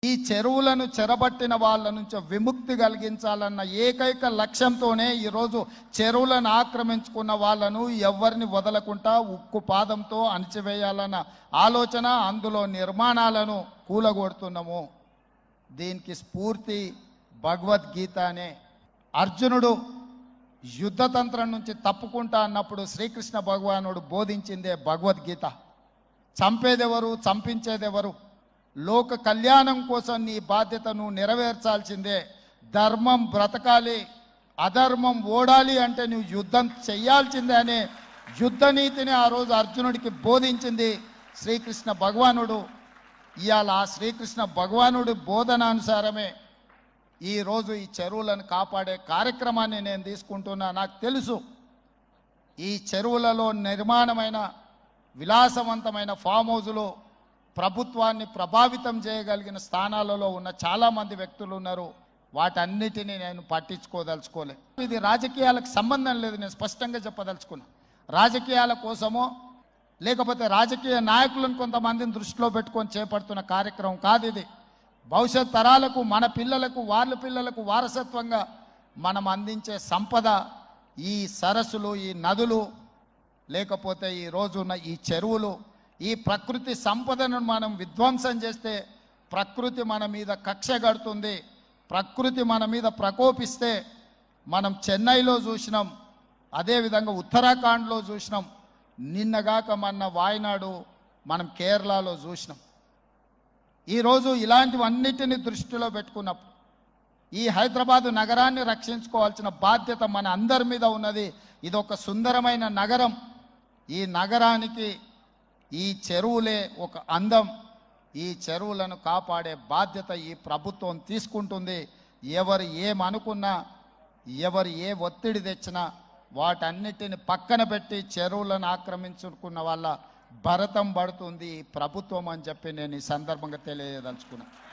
ఈ చెరువులను చెరబట్టిన వాళ్ళ నుంచి విముక్తి కలిగించాలన్న ఏకైక లక్ష్యంతోనే ఈరోజు చెరువులను ఆక్రమించుకున్న వాళ్ళను ఎవరిని వదలకుండా ఉక్కు పాదంతో అణిచివేయాలన్న ఆలోచన, అందులో నిర్మాణాలను కూలగొడుతున్నాము. దీనికి స్ఫూర్తి భగవద్గీతనే. అర్జునుడు యుద్ధతంత్రం నుంచి తప్పుకుంటా అన్నప్పుడు శ్రీకృష్ణ భగవానుడు బోధించిందే భగవద్గీత. చంపేదెవరు, చంపించేదెవరు? లోక కళ్యాణం కోసం నీ బాధ్యతను నెరవేర్చాల్సిందే. ధర్మం బ్రతకాలి, అధర్మం ఓడాలి అంటే నువ్వు యుద్ధం చెయ్యాల్సిందే అనే యుద్ధ నీతిని ఆ రోజు అర్జునుడికి బోధించింది శ్రీకృష్ణ భగవానుడు. ఇవాళ ఆ శ్రీకృష్ణ భగవానుడి బోధనానుసారమే ఈరోజు ఈ చెరువులను కాపాడే కార్యక్రమాన్ని నేను తీసుకుంటున్నా. నాకు తెలుసు ఈ చెరువులలో నిర్మాణమైన విలాసవంతమైన ఫామ్ హౌజులు ప్రభుత్వాన్ని ప్రభావితం చేయగలిగిన స్థానాలలో ఉన్న చాలామంది వ్యక్తులు ఉన్నారు. వాటన్నిటినీ నేను పట్టించుకోదలుచుకోలేదు. ఇది రాజకీయాలకు సంబంధం లేదు. నేను స్పష్టంగా చెప్పదలుచుకున్నా. రాజకీయాల కోసమో లేకపోతే రాజకీయ నాయకులను కొంతమందిని దృష్టిలో పెట్టుకొని చేపడుతున్న కార్యక్రమం కాదు ఇది. భవిష్యత్ తరాలకు, మన పిల్లలకు, వాళ్ళ పిల్లలకు వారసత్వంగా మనం అందించే సంపద ఈ సరస్సులు, ఈ నదులు, లేకపోతే ఈ రోజున్న ఈ చెరువులు. ఈ ప్రకృతి సంపదను మనం విధ్వంసం చేస్తే ప్రకృతి మన మీద కక్ష కడుతుంది. ప్రకృతి మన మీద ప్రకోపిస్తే మనం చెన్నైలో చూసినాం, అదేవిధంగా ఉత్తరాఖండ్లో చూసినాం, నిన్నగాక మొన్న వాయనాడు, మనం కేరళలో చూసినాం. ఈరోజు ఇలాంటివన్నిటిని దృష్టిలో పెట్టుకున్నప్పుడు ఈ హైదరాబాదు నగరాన్ని రక్షించుకోవాల్సిన బాధ్యత మన అందరి మీద ఉన్నది. ఇది ఒక సుందరమైన నగరం. ఈ నగరానికి ఈ చెరువులే ఒక అందం. ఈ చెరువులను కాపాడే బాధ్యత ఈ ప్రభుత్వం తీసుకుంటుంది. ఎవరు ఏమనుకున్నా, ఎవరు ఏ ఒత్తిడి తెచ్చినా వాటన్నిటిని పక్కన పెట్టి చెరువులను ఆక్రమించుకున్న వాళ్ళ భరతం పడుతుంది ఈ ప్రభుత్వం అని చెప్పి నేను ఈ సందర్భంగా తెలియదలుచుకున్నాను.